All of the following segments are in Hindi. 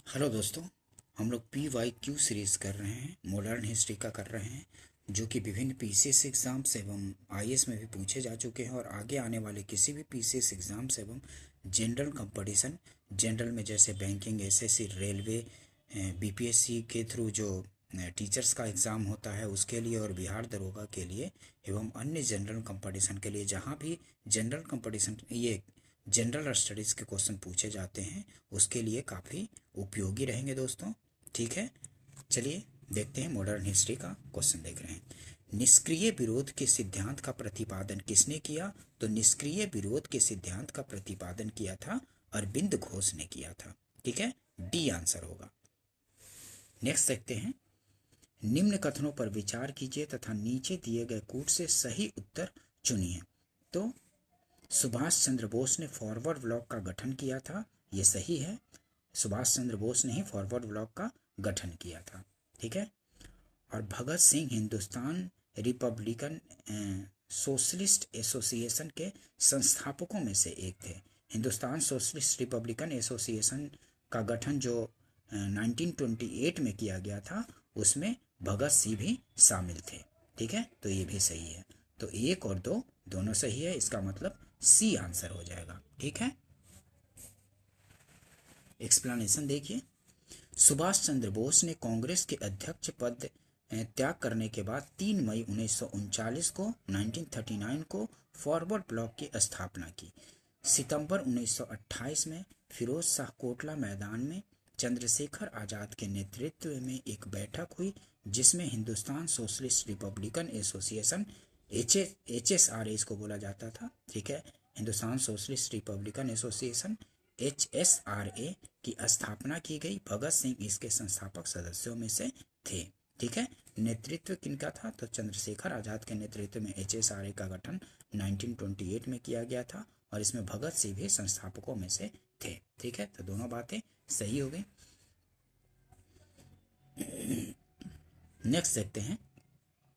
हेलो दोस्तों, हम लोग PYQ सीरीज़ कर रहे हैं, मॉडर्न हिस्ट्री का कर रहे हैं, जो कि विभिन्न PCS एग्ज़ाम्स एवं IAS में भी पूछे जा चुके हैं और आगे आने वाले किसी भी PCS एग्ज़ाम्स एवं जनरल कंपटीशन, जनरल में जैसे बैंकिंग, SSC, रेलवे, BPSC के थ्रू जो टीचर्स का एग्ज़ाम होता है उसके लिए और बिहार दरोगा के लिए एवं अन्य जनरल कंपटीशन के लिए, जहाँ भी जनरल कंपटीशन ये जनरल स्टडीज़ के क्वेश्चन पूछे जाते हैं उसके लिए काफ़ी उपयोगी रहेंगे दोस्तों। ठीक है, चलिए देखते हैं। मॉडर्न हिस्ट्री का क्वेश्चन देख रहे हैं। निष्क्रिय विरोध के सिद्धांत का प्रतिपादन किसने किया? तो निष्क्रिय विरोध के सिद्धांत का प्रतिपादन किया था अरविंद घोष ने किया था। ठीक है, डी आंसर होगा। नेक्स्ट देखते हैं। निम्न कथनों पर विचार कीजिए तथा नीचे दिए गए कूट से सही उत्तर चुनिए। तो सुभाष चंद्र बोस ने फॉरवर्ड ब्लॉक का गठन किया था, ये सही है। सुभाष चंद्र बोस ने ही फॉरवर्ड ब्लॉक का गठन किया था। ठीक है, और Bhagat Singh Hindustan republican socialist association के संस्थापकों में से एक थे। हिंदुस्तान सोशलिस्ट रिपब्लिकन एसोसिएशन का गठन जो 1928 में किया गया था, उसमें भगत सिंह भी शामिल थे। ठीक है, तो ये भी सही है। तो 1 और 2 दोनों सही है, इसका मतलब सी आंसर हो जाएगा। ठीक है, एक्सप्लेनेशन देखिए। सुभाष चंद्र बोस ने कांग्रेस के अध्यक्ष पद त्याग करने के बाद 3 मई 1939 को 1939 को फॉरवर्ड ब्लॉक की स्थापना की। सितंबर 1928 में फिरोज शाह कोटला मैदान में चंद्रशेखर आजाद के नेतृत्व में एक बैठक हुई, जिसमें Hindustan socialist Republican association HSRA इसको बोला जाता था। ठीक है, Hindustan socialist Republican association HSRA की स्थापना की गई। भगत सिंह इसके संस्थापक सदस्यों में से थे। ठीक है, नेतृत्व किनका था? तो चंद्रशेखर आजाद के नेतृत्व में HSRA का गठन 1928 में किया गया था और इसमें भगत सिंह भी संस्थापकों में से थे। ठीक है, तो दोनों बातें सही हो गई। नेक्स्ट देखते हैं।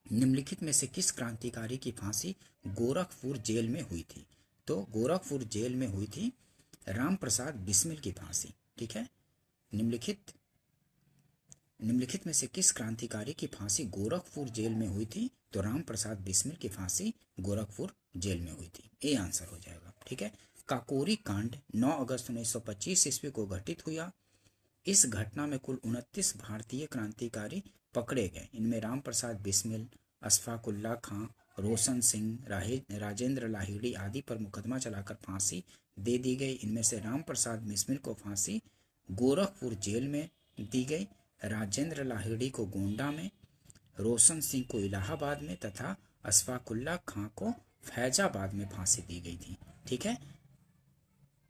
निम्नलिखित में से किस क्रांतिकारी की फांसी गोरखपुर जेल में हुई थी? तो गोरखपुर जेल में हुई थी राम प्रसाद बिस्मिल की फांसी। ठीक है, निम्नलिखित में से किस क्रांतिकारी की फांसी गोरखपुर जेल में हुई थी? तो राम प्रसाद बिस्मिल की फांसी गोरखपुर जेल में हुई थी। ए आंसर हो जाएगा। ठीक है, काकोरी कांड 9 अगस्त 1925 ईस्वी को घटित हुआ। इस घटना में कुल 29 भारतीय क्रांतिकारी पकड़े गए। इनमें राम प्रसाद बिस्मिल, अशफाकुल्ला खां, रोशन सिंह, राजेंद्र लाहिड़ी आदि पर मुकदमा चलाकर फांसी दे दी गई। इनमें से राम प्रसाद बिस्मिल को फांसी गोरखपुर जेल में दी गई, राजेंद्र लाहिड़ी को गोंडा में, रोशन सिंह को इलाहाबाद में तथा अशफाकुल्ला खां को फैजाबाद में फांसी दी गई थी। ठीक है,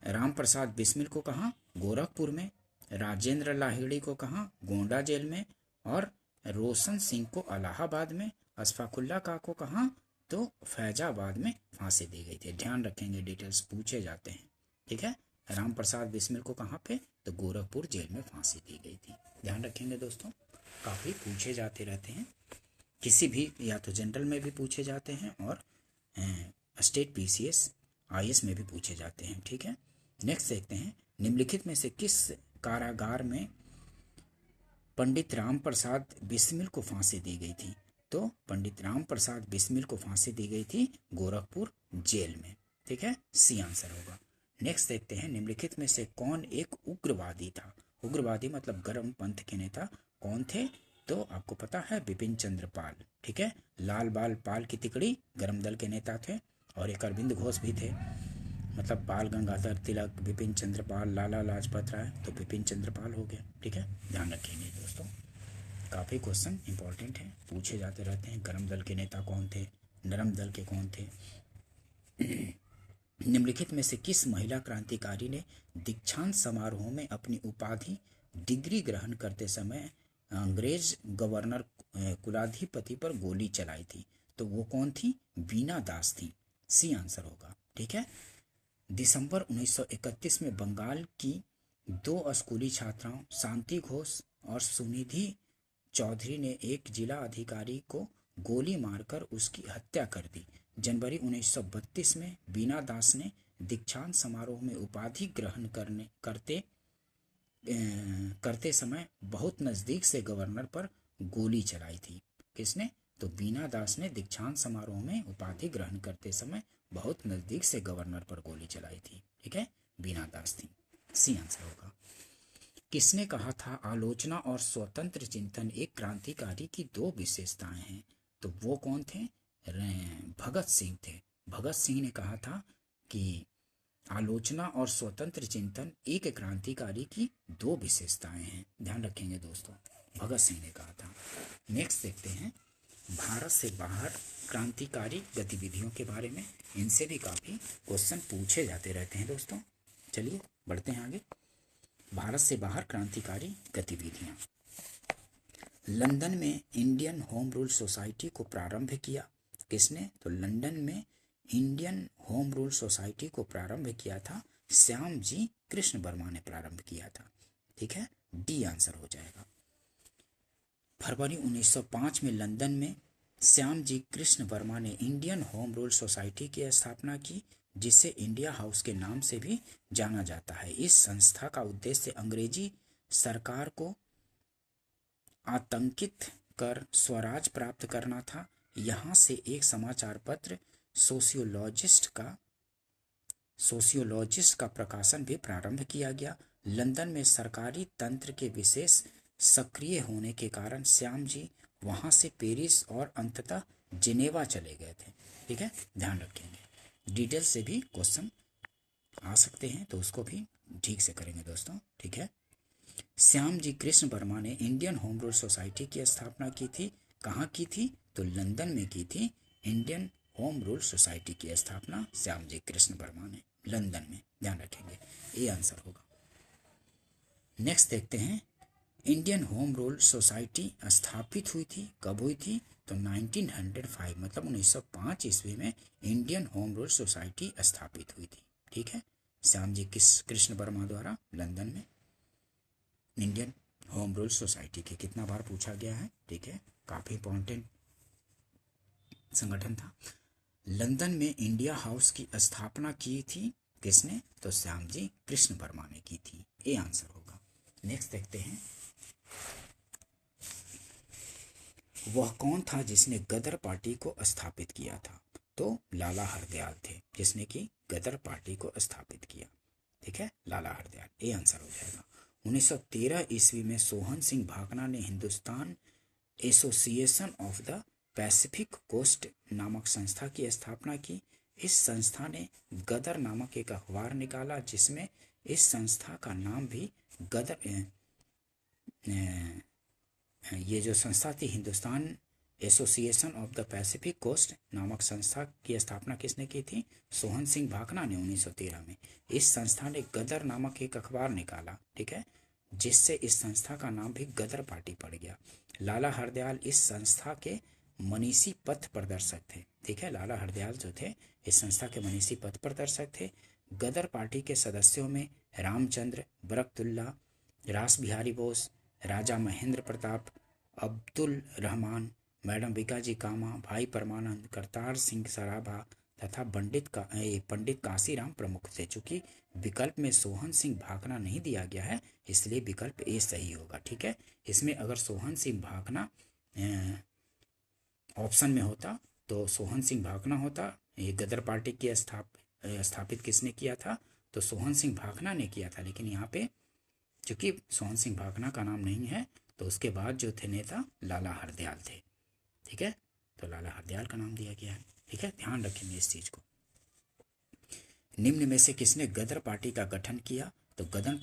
राम प्रसाद बिस्मिल को कहाँ? गोरखपुर में, राजेंद्र लाहिड़ी को कहाँ? गोंडा जेल में, और रोशन सिंह को इलाहाबाद में, अशफाकुल्ला खां को कहाँ? तो फैजाबाद में फांसी दी गई थी। ध्यान रखेंगे, डिटेल्स पूछे जाते हैं। ठीक है, राम प्रसाद बिस्मिल को कहाँ पे? तो गोरखपुर जेल में फांसी दी गई थी। ध्यान रखेंगे दोस्तों, काफ़ी पूछे जाते रहते हैं, किसी भी या तो जनरल में भी पूछे जाते हैं और स्टेट PCS IAS में भी पूछे जाते हैं। ठीक है, नेक्स्ट देखते हैं। निम्नलिखित में से किस कारागार में पंडित राम प्रसाद बिस्मिल को फांसी दी गई थी? तो पंडित राम प्रसाद बिस्मिल को फांसी दी गई थी गोरखपुर जेल में। ठीक है, सी आंसर होगा। नेक्स्ट देखते हैं। निम्नलिखित में से कौन एक उग्रवादी था? उग्रवादी मतलब गर्म पंथ के नेता कौन थे? तो आपको पता है, बिपिन चंद्र पाल। ठीक है, लाल बाल पाल की तिकड़ी गर्म दल के नेता थे, और एक अरविंद घोष भी थे, मतलब बाल गंगाधर तिलक, बिपिन चंद्र पाल, लाला लाजपत राय, तो बिपिन चंद्र पाल हो गया। ठीक है, ध्यान रखेंगे दोस्तों, काफ़ी क्वेश्चन इंपॉर्टेंट हैं, पूछे जाते रहते हैं। गर्म दल के नेता कौन थे? नरम दल के कौन थे? निम्नलिखित में से किस महिला क्रांतिकारी ने दीक्षांत समारोह में अपनी उपाधि डिग्री ग्रहण करते समय अंग्रेज गवर्नर कुलाधिपति पर गोली चलाई थी? तो वो कौन थी? बीना दास थी। सी आंसर होगा। ठीक है, दिसंबर 1931 में बंगाल की 2 स्कूली छात्राओं शांति घोष और सुनिधि चौधरी ने एक जिला अधिकारी को गोली मारकर उसकी हत्या कर दी। जनवरी 1932 में बीना दास ने दीक्षांत समारोह में उपाधि ग्रहण करते करते समय बहुत नज़दीक से गवर्नर पर गोली चलाई थी। किसने? तो बीना दास ने दीक्षांत समारोह में उपाधि ग्रहण करते समय बहुत नज़दीक से गवर्नर पर गोली चलाई थी। ठीक है, बीना दास थी। सी आंसर होगा। किसने कहा था आलोचना और स्वतंत्र चिंतन एक क्रांतिकारी की दो विशेषताएं हैं? तो वो कौन थे? भगत सिंह थे। भगत सिंह ने कहा था कि आलोचना और स्वतंत्र चिंतन एक क्रांतिकारी की दो विशेषताएं हैं। ध्यान रखेंगे दोस्तों, भगत सिंह ने कहा था। नेक्स्ट देखते हैं भारत से बाहर क्रांतिकारी गतिविधियों के बारे में। इनसे भी काफ़ी क्वेश्चन पूछे जाते रहते हैं दोस्तों। चलिए बढ़ते हैं आगे। भारत से बाहर क्रांतिकारी गतिविधियां। लंदन में इंडियन होम रूल सोसाइटी को प्रारंभ किया। किसने? तो लंदन में इंडियन होम रूल सोसाइटी को प्रारंभ किया था श्याम जी कृष्ण वर्मा ने प्रारंभ किया था। ठीक है, डी आंसर हो जाएगा। फरवरी 1905 में लंदन में श्याम जी कृष्ण वर्मा ने इंडियन होम रूल सोसाइटी की स्थापना की, जिसे इंडिया हाउस के नाम से भी जाना जाता है। इस संस्था का उद्देश्य अंग्रेजी सरकार को आतंकित कर स्वराज प्राप्त करना था। यहाँ से एक समाचार पत्र सोशियोलॉजिस्ट का प्रकाशन भी प्रारंभ किया गया। लंदन में सरकारी तंत्र के विशेष सक्रिय होने के कारण श्याम जी वहाँ से पेरिस और अंततः जिनेवा चले गए थे। ठीक है, ध्यान रखेंगे। डिटेल से भी क्वेश्चन आ सकते हैं, तो उसको भी ठीक से करेंगे दोस्तों। ठीक है, श्याम जी कृष्ण वर्मा ने इंडियन होम रूल सोसाइटी की स्थापना की थी। कहाँ की थी? तो लंदन में की थी। इंडियन होम रूल सोसाइटी की स्थापना श्याम जी कृष्ण वर्मा ने लंदन में। ध्यान रखेंगे, ये आंसर होगा। नेक्स्ट देखते हैं इंडियन होम रूल सोसाइटी स्थापित हुई थी। कब हुई थी? तो 1905 मतलब 1905 ईस्वी में इंडियन होम रूल सोसाइटी स्थापित हुई थी। ठीक है, श्याम जी कृष्ण वर्मा द्वारा लंदन में इंडियन होम रूल सोसाइटी के कितना बार पूछा गया है। ठीक है, काफी इंपॉर्टेंट संगठन था। लंदन में इंडिया हाउस की स्थापना की थी किसने? तो श्याम जी कृष्ण वर्मा ने की थी। ये आंसर होगा। नेक्स्ट देखते हैं वह कौन था जिसने गदर पार्टी को स्थापित किया था? तो लाला हरदयाल थे जिसने कि गदर पार्टी को स्थापित किया। ठीक है, लाला हरदयाल। ये आंसर हो जाएगा। 1913 ईस्वी में सोहन सिंह भाकना ने Hindustan Association of the Pacific Coast नामक संस्था की स्थापना की। इस संस्था ने गदर नामक एक अखबार निकाला, जिसमें इस संस्था का नाम भी गदर ये जो संस्था थी Hindustan Association of the Pacific Coast नामक संस्था की स्थापना किसने की थी? सोहन सिंह भाकना ने 1913 में। इस संस्था ने गदर नामक एक अखबार निकाला। ठीक है, जिससे इस संस्था का नाम भी गदर पार्टी पड़ गया। लाला हरदयाल इस संस्था के मनीषी पथ प्रदर्शक थे। ठीक है, लाला हरदयाल जो थे इस संस्था के मनीषी पथ प्रदर्शक थे। गदर पार्टी के सदस्यों में रामचंद्र, बरकतुल्ला, रास बिहारी बोस, राजा महेंद्र प्रताप, अब्दुल रहमान, मैडम बिकाजी कामा, भाई परमानंद, करतार सिंह सराभा तथा पंडित काशीराम प्रमुख थे। चूंकि विकल्प में सोहन सिंह भाकना नहीं दिया गया है, इसलिए विकल्प ए सही होगा। ठीक है, इसमें अगर सोहन सिंह भाकना ऑप्शन में होता तो सोहन सिंह भाकना होता। ये गदर पार्टी की स्थापित किसने किया था? तो सोहन सिंह भाकना ने किया था। लेकिन यहाँ पे चूंकि सोहन सिंह भाकना का नाम नहीं है, तो उसके बाद जो थे नेता लाला हरदयाल थे। ठीक है, तो लाला हरदयाल का नाम दिया गया है। ठीक है, ध्यान रखेंगे इस चीज को। निम्न में से किसने गदर पार्टी का गठन किया? तो गदर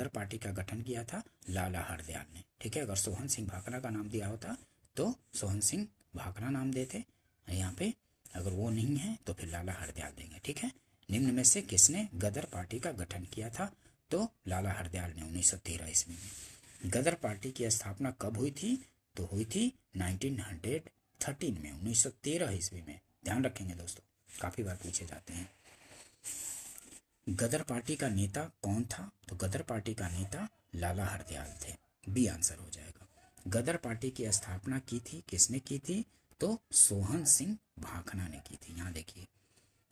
पार्टी का गठन किया था लाला हरदयाल ने। ठीक है, अगर सोहन सिंह भाकना का नाम दिया होता तो सोहन सिंह भाकना नाम देते। यहाँ पे अगर वो नहीं है तो फिर लाला हरदयाल देंगे। ठीक है, निम्न में से किसने गदर पार्टी का गठन किया था? तो लाला हरदयाल ने 1913 ईस्वी में। गदर पार्टी की स्थापना कब हुई थी? तो हुई थी 1913 में, 1913 ईस्वी में। ध्यान रखेंगे दोस्तों, काफी बार पूछे जाते हैं। गदर पार्टी का नेता कौन था? तो गदर पार्टी का नेता लाला हरदयाल थे। बी आंसर हो जाएगा। गदर पार्टी की स्थापना की थी किसने की थी? तो सोहन सिंह भाकना ने की थी। यहाँ देखिए,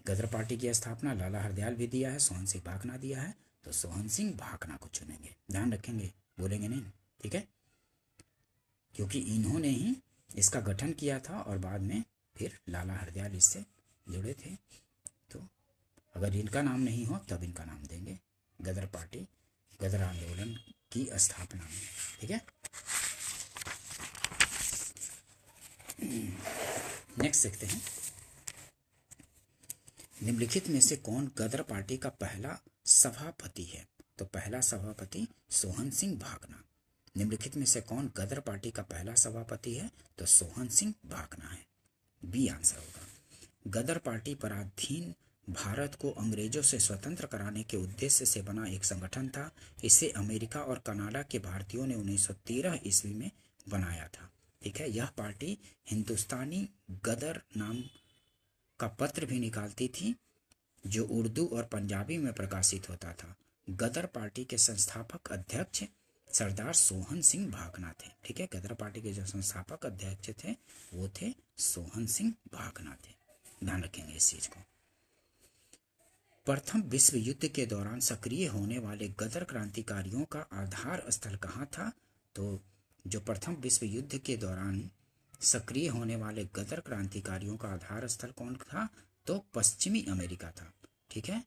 गदर पार्टी की स्थापना लाला हरदयाल भी दिया है, सोहन सिंह भाकना दिया है, तो सोहन सिंह भाकना को चुनेंगे। ध्यान रखेंगे, बोलेंगे नहीं, ठीक है, क्योंकि इन्होंने ही इसका गठन किया था और बाद में फिर लाला हरदयाल इससे जुड़े थे। तो अगर इनका नाम नहीं हो तब इनका नाम देंगे, गदर पार्टी, गदर आंदोलन की स्थापना में, ठीक है। नेक्स्ट देखते हैं, निम्नलिखित में से कौन गदर पार्टी का पहला सभापति है? तो पहला सभापति सोहन सिंह भाकना। निम्नलिखित में से कौन गदर पार्टी का पहला सभापति है? तो सोहन सिंह भाकना है, बी आंसर होगा। गदर पार्टी पराधीन भारत को अंग्रेजों से स्वतंत्र कराने के उद्देश्य से बना एक संगठन था। इसे अमेरिका और कनाडा के भारतीयों ने 1913 ईस्वी में बनाया था, ठीक है। यह पार्टी हिंदुस्तानी गदर नाम का पत्र भी निकालती थी, जो उर्दू और पंजाबी में प्रकाशित होता था। गदर पार्टी के संस्थापक अध्यक्ष सरदार सोहन सिंह भाकना थे, ठीक है। गदर पार्टी के जो संस्थापक अध्यक्ष थे वो थे सोहन सिंह भाकना थे, ध्यान रखेंगे इस चीज को। प्रथम विश्व युद्ध के दौरान सक्रिय होने वाले गदर क्रांतिकारियों का आधार स्थल कहाँ था? तो जो प्रथम विश्व युद्ध के दौरान सक्रिय होने वाले गदर क्रांतिकारियों का आधार स्थल कौन था? तो पश्चिमी अमेरिका था, ठीक है।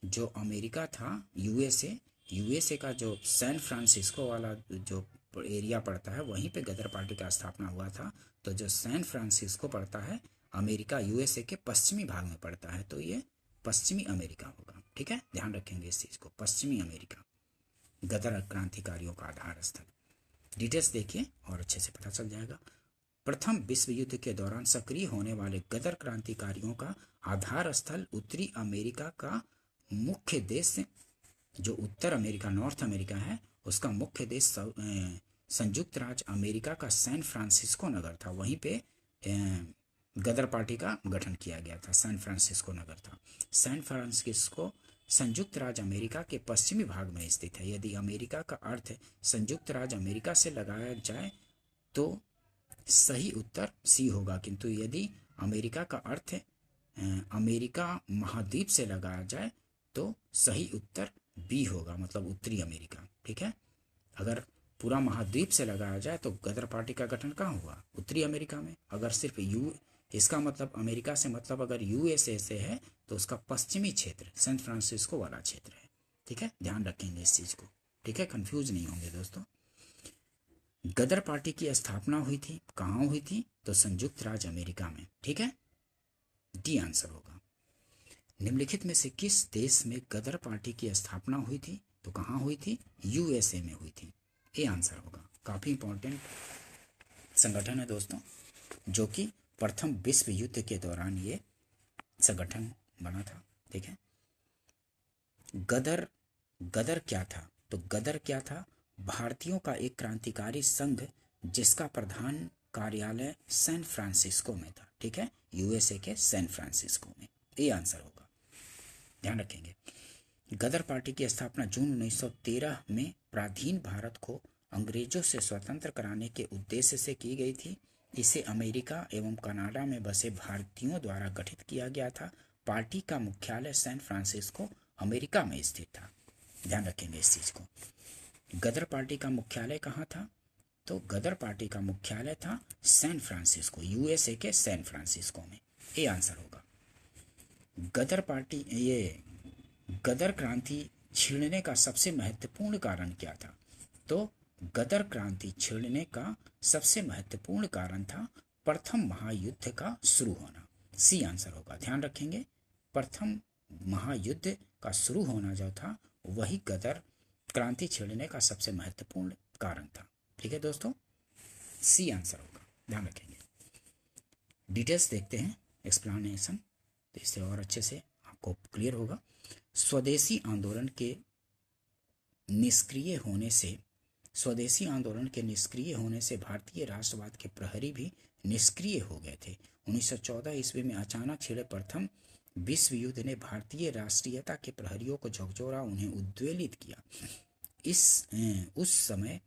जो अमेरिका था, यूएसए का जो सैन फ्रांसिस्को वाला जो एरिया पड़ता है वहीं पे गदर पार्टी का स्थापना हुआ था। तो जो सैन फ्रांसिस्को पड़ता है अमेरिका, यूएसए के पश्चिमी भाग में पड़ता है, तो ये पश्चिमी अमेरिका होगा, ठीक है। ध्यान रखेंगे इस चीज को, पश्चिमी अमेरिका गदर क्रांतिकारियों का आधार स्थल। डिटेल्स देखिए और अच्छे से पता चल जाएगा। प्रथम विश्व युद्ध के दौरान सक्रिय होने वाले गदर क्रांतिकारियों का आधार स्थल उत्तरी अमेरिका का मुख्य देश, जो उत्तर अमेरिका, नॉर्थ अमेरिका है, उसका मुख्य देश संयुक्त राज्य अमेरिका का सैन फ्रांसिस्को नगर था। वहीं पे गदर पार्टी का गठन किया गया था, सैन फ्रांसिस्को नगर था। सैन फ्रांसिस्को संयुक्त राज्य अमेरिका के पश्चिमी भाग में स्थित है। यदि अमेरिका का अर्थ संयुक्त राज्य अमेरिका से लगाया जाए तो सही उत्तर सी होगा, किंतु यदि अमेरिका का अर्थ अमेरिका महाद्वीप से लगाया जाए तो सही उत्तर बी होगा, मतलब उत्तरी अमेरिका, ठीक है। अगर पूरा महाद्वीप से लगाया जाए तो गदर पार्टी का गठन कहाँ हुआ? उत्तरी अमेरिका में। अगर सिर्फ इसका मतलब अमेरिका से मतलब अगर यूएसए से है तो उसका पश्चिमी क्षेत्र सैन फ्रांसिस्को वाला क्षेत्र है, ठीक है। ध्यान रखेंगे इस चीज को, ठीक है, कंफ्यूज नहीं होंगे दोस्तों। गदर पार्टी की स्थापना हुई थी, कहाँ हुई थी? तो संयुक्त राज्य अमेरिका में, ठीक है, डी आंसर होगा। निम्नलिखित में से किस देश में गदर पार्टी की स्थापना हुई थी? तो कहाँ हुई थी? यूएसए में हुई थी, ए आंसर होगा। काफी इंपॉर्टेंट संगठन है दोस्तों, जो कि प्रथम विश्व युद्ध के दौरान ये संगठन बना था, ठीक है। गदर क्या था? तो गदर क्या था? भारतीयों का एक क्रांतिकारी संघ जिसका प्रधान कार्यालय सैन फ्रांसिस्को में था, ठीक है, यूएसए के सैन फ्रांसिस्को में, ये आंसर होगा, ध्यान रखेंगे। गदर पार्टी की स्थापना जून 1913 में पराधीन भारत को अंग्रेजों से स्वतंत्र कराने के उद्देश्य से की गई थी। इसे अमेरिका एवं कनाडा में बसे भारतीयों द्वारा गठित किया गया था। पार्टी का मुख्यालय सैन फ्रांसिस्को अमेरिका में स्थित था, ध्यान रखेंगे इस चीज को। गदर पार्टी का मुख्यालय कहाँ था? तो गदर पार्टी का मुख्यालय था सैन फ्रांसिस्को, यूएसए के सैन फ्रांसिस्को में, ये आंसर होगा। गदर पार्टी, ये गदर क्रांति छेड़ने का सबसे महत्वपूर्ण कारण क्या था? तो गदर क्रांति छेड़ने का सबसे महत्वपूर्ण कारण था प्रथम महायुद्ध का शुरू होना, सी आंसर होगा, ध्यान रखेंगे। प्रथम महायुद्ध का शुरू होना जो था वही गदर क्रांति छेड़ने का सबसे महत्वपूर्ण कारण था, ठीक है दोस्तों, सी आंसर होगा, ध्यान रखेंगे। डिटेल्स देखते हैं, एक्सप्लेनेशन, तो इससे और अच्छे से आपको क्लियर होगा। स्वदेशी आंदोलन के निष्क्रिय होने से भारतीय राष्ट्रवाद के प्रहरी भी निष्क्रिय हो गए थे। 1914 ईस्वी में अचानक छिड़े प्रथम विश्व युद्ध ने भारतीय राष्ट्रीयता के प्रहरियों को झकझोरा, उन्हें उद्वेलित किया। उस समय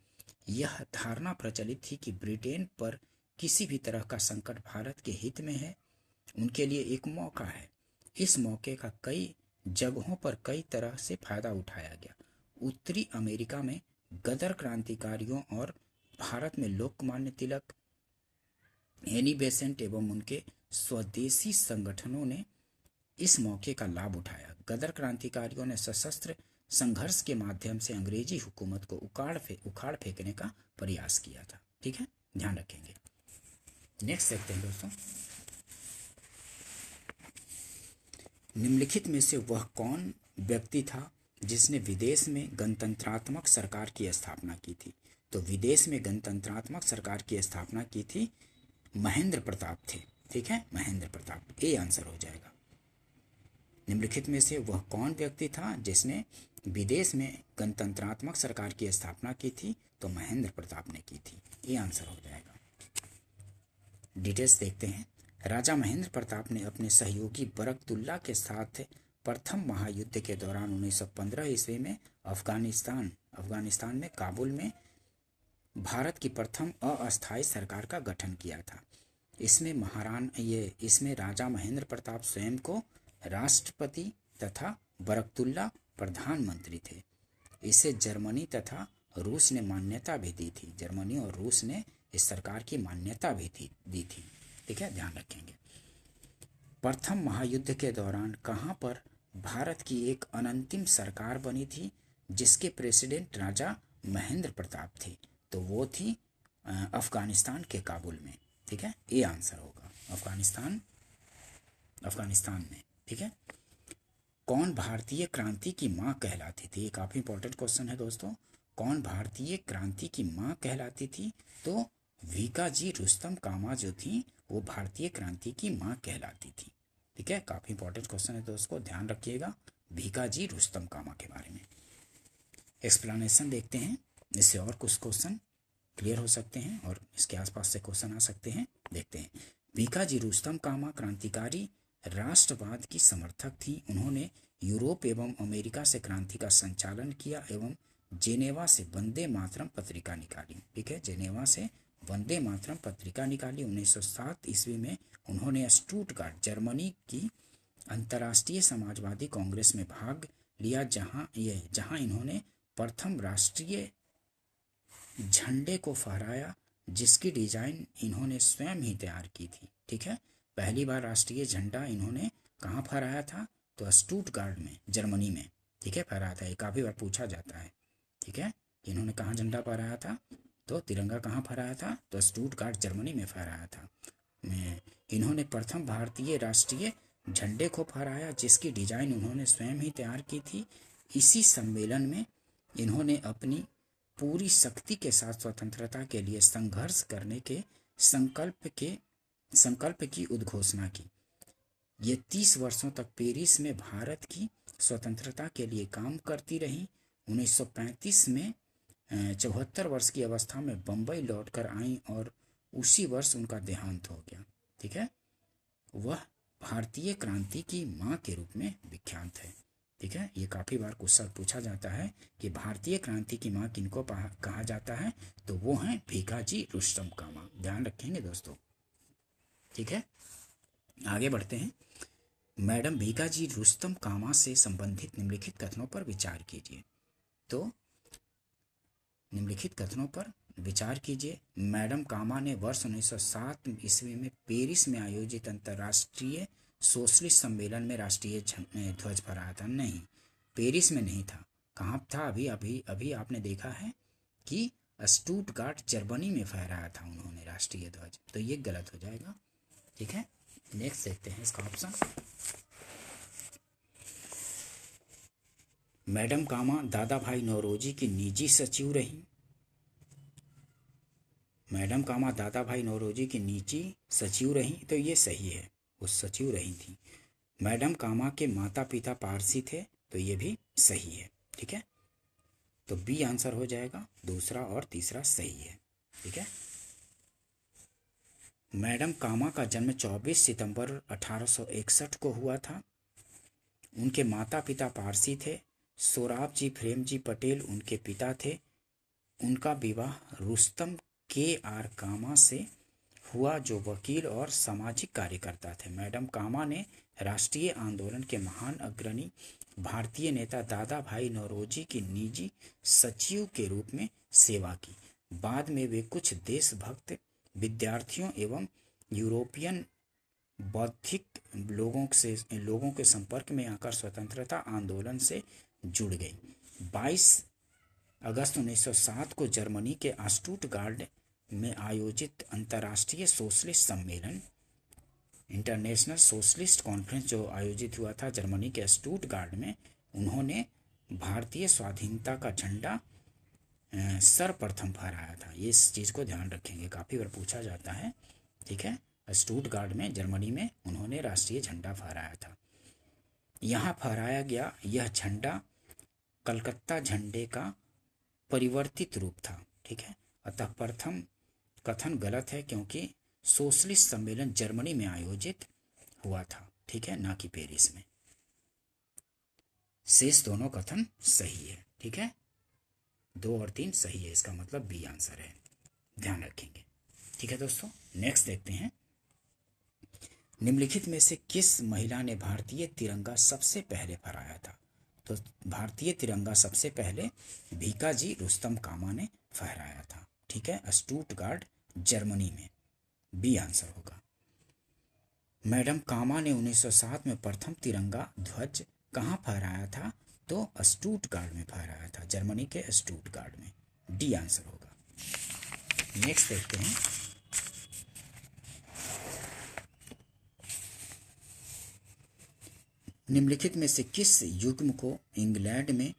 यह धारणा प्रचलित थी कि ब्रिटेन पर किसी भी तरह का संकट भारत के हित में है, उनके लिए एक मौका है। इस मौके का कई जगहों पर कई तरह से फायदा उठाया गया। उत्तरी अमेरिका में गदर क्रांतिकारियों और भारत में लोकमान्य तिलक, एनी बेसेंट एवं उनके स्वदेशी संगठनों ने इस मौके का लाभ उठाया। गदर क्रांतिकारियों ने सशस्त्र संघर्ष के माध्यम से अंग्रेजी हुकूमत को उखाड़ फेंकने का प्रयास किया था। ठीक है, ध्यान रखेंगे। नेक्स्ट देखते हैं दोस्तों, निम्नलिखित में से वह कौन व्यक्ति था जिसने विदेश में गणतंत्रात्मक सरकार की स्थापना की थी? तो विदेश में गणतंत्रात्मक सरकार की स्थापना की थी महेंद्र प्रताप थे। ठीक है, महेंद्र प्रताप, ए आंसर हो जाएगा। निम्नलिखित में से वह कौन व्यक्ति था जिसने विदेश में गणतंत्रात्मक सरकार की स्थापना की थी? तो महेंद्र प्रताप ने की थी, ये आंसर हो जाएगा। डिटेल्स देखते हैं। राजा महेंद्र प्रताप ने अपने सहयोगी बरकतुल्ला के साथ प्रथम महायुद्ध के दौरान 1915 ईस्वी में अफगानिस्तान में काबुल में भारत की प्रथम अस्थायी सरकार का गठन किया था। इसमें राजा महेंद्र प्रताप स्वयं को राष्ट्रपति तथा बरकतुल्ला प्रधानमंत्री थे। इसे जर्मनी तथा रूस ने मान्यता भी दी थी। जर्मनी और रूस ने इस सरकार की मान्यता भी दी थी। ठीक है, ध्यान रखेंगे। प्रथम महायुद्ध के दौरान कहां पर भारत की एक अनंतिम सरकार बनी थी जिसके प्रेसिडेंट राजा महेंद्र प्रताप थे? तो वो थी अफगानिस्तान के काबुल में। ठीक है, ये आंसर होगा, अफगानिस्तान में। ठीक है, कौन भारतीय क्रांति की मां कहलाती थी? ये काफी इंपॉर्टेंट क्वेश्चन है दोस्तों। कौन भारतीय क्रांति की मां कहलाती थी? तो भीकाजी रुस्तम कामा जो थी वो भारतीय क्रांति की मां कहलाती थी। ठीक है, काफी इंपॉर्टेंट क्वेश्चन है दोस्तों, ध्यान रखिएगा भीकाजी रुस्तम कामा के बारे में। एक्सप्लेनेशन देखते हैं, इससे और कुछ क्वेश्चन क्लियर हो सकते हैं और इसके आसपास से क्वेश्चन आ सकते हैं। देखते हैं। भीकाजी रुस्तम कामा क्रांतिकारी राष्ट्रवाद की समर्थक थी। उन्होंने यूरोप एवं अमेरिका से क्रांति का संचालन किया एवं जेनेवा से वंदे मातरम पत्रिका निकाली। ठीक है, जेनेवा से वंदे मातरम पत्रिका निकाली। 1907 ईस्वी में उन्होंने स्टुटगार्ट जर्मनी की अंतर्राष्ट्रीय समाजवादी कांग्रेस में भाग लिया, जहां इन्होंने प्रथम राष्ट्रीय झंडे को फहराया जिसकी डिजाइन इन्होंने स्वयं ही तैयार की थी। ठीक है, पहली बार राष्ट्रीय झंडा इन्होंने कहाँ फहराया था? तो स्टुटगार्ट में, जर्मनी में। ठीक है, फहराया था, ये काफी बार पूछा जाता है। ठीक है, इन्होंने कहाँ झंडा फहराया था? तो तिरंगा कहाँ फहराया था? तो स्टुटगार्ट जर्मनी में फहराया था। इन्होंने प्रथम भारतीय राष्ट्रीय झंडे को फहराया जिसकी डिजाइन उन्होंने स्वयं ही तैयार की थी। इसी सम्मेलन में इन्होंने अपनी पूरी शक्ति के साथ स्वतंत्रता के लिए संघर्ष करने के संकल्प की उद्घोषणा की। ये 30 वर्षों तक पेरिस में भारत की स्वतंत्रता के लिए काम करती रही। 1935 में 74 वर्ष की अवस्था में बंबई लौटकर आई और उसी वर्ष उनका देहांत हो गया। ठीक है, वह भारतीय क्रांति की मां के रूप में विख्यात है। ठीक है, ये काफी बार क्वेश्चन पूछा जाता है कि भारतीय क्रांति की मां किनको कहा जाता है? तो वो हैं भीकाजी रुस्तम कामा। ध्यान रखेंगे दोस्तों। ठीक है, आगे बढ़ते हैं। मैडम भीकाजी रुस्तम कामा से संबंधित निम्नलिखित कथनों पर विचार कीजिए। तो निम्नलिखित कथनों पर विचार कीजिए। मैडम कामा ने वर्ष 1907 ईस्वी में पेरिस में आयोजित अंतर्राष्ट्रीय सोशलिस्ट सम्मेलन में राष्ट्रीय ध्वज फहराया था। नहीं, पेरिस में नहीं था। कहाँ था? अभी आपने देखा है कि स्टुटगार्ट जर्मनी में फहराया था उन्होंने राष्ट्रीय ध्वज, तो ये गलत हो जाएगा। ठीक है, नेक्स्ट देखते हैं इसका ऑप्शन। मैडम कामा दादा भाई नौरोजी की निजी सचिव रही। मैडम कामा दादा भाई नौरोजी की निजी सचिव रही, तो ये सही है, वो सचिव रही थी। मैडम कामा के माता पिता पारसी थे, तो ये भी सही है। ठीक है, तो बी आंसर हो जाएगा, दूसरा और तीसरा सही है। ठीक है, मैडम कामा का जन्म 24 सितंबर 1861 को हुआ था। उनके माता पिता पारसी थे। सोराब जी प्रेमजी पटेल उनके पिता थे। उनका विवाह रुस्तम के आर कामा से हुआ जो वकील और सामाजिक कार्यकर्ता थे। मैडम कामा ने राष्ट्रीय आंदोलन के महान अग्रणी भारतीय नेता दादा भाई नौरोजी की निजी सचिव के रूप में सेवा की। बाद में वे कुछ देशभक्त विद्यार्थियों एवं यूरोपियन बौद्धिक लोगों के संपर्क में आकर स्वतंत्रता आंदोलन से जुड़ गई। 22 अगस्त 1907 को जर्मनी के स्टुटगार्ट में आयोजित अंतर्राष्ट्रीय सोशलिस्ट सम्मेलन इंटरनेशनल सोशलिस्ट कॉन्फ्रेंस जो आयोजित हुआ था जर्मनी के स्टुटगार्ट में, उन्होंने भारतीय स्वाधीनता का झंडा सर्वप्रथम फहराया था। ये इस चीज़ को ध्यान रखेंगे, काफ़ी बार पूछा जाता है। ठीक है, स्टुटगार्ट में जर्मनी में उन्होंने राष्ट्रीय झंडा फहराया था। यहाँ फहराया गया यह झंडा कलकत्ता झंडे का परिवर्तित रूप था। ठीक है, अतः प्रथम कथन गलत है क्योंकि सोशलिस्ट सम्मेलन जर्मनी में आयोजित हुआ था। ठीक है, ना कि पेरिस में। शेष दोनों कथन सही है। ठीक है, 2 और 3 सही है, इसका मतलब बी आंसर है, ध्यान रखेंगे। ठीक है दोस्तों, नेक्स्ट देखते हैं। निम्नलिखित में से किस महिला ने भारतीय तिरंगा सबसे पहले फहराया था? तो भारतीय तिरंगा सबसे पहले भीकाजी रुस्तम कामा ने फहराया था। ठीक है, स्टुटगार्ट जर्मनी में, बी आंसर होगा। मैडम कामा ने 1907 में प्रथम तिरंगा ध्वज कहाँ फहराया था? तो स्टुटगार्ट में फहराया था, जर्मनी के स्टुटगार्ट में, डी आंसर होगा। नेक्स्ट देखते हैं। निम्नलिखित में से किस युग्म को इंग्लैंड में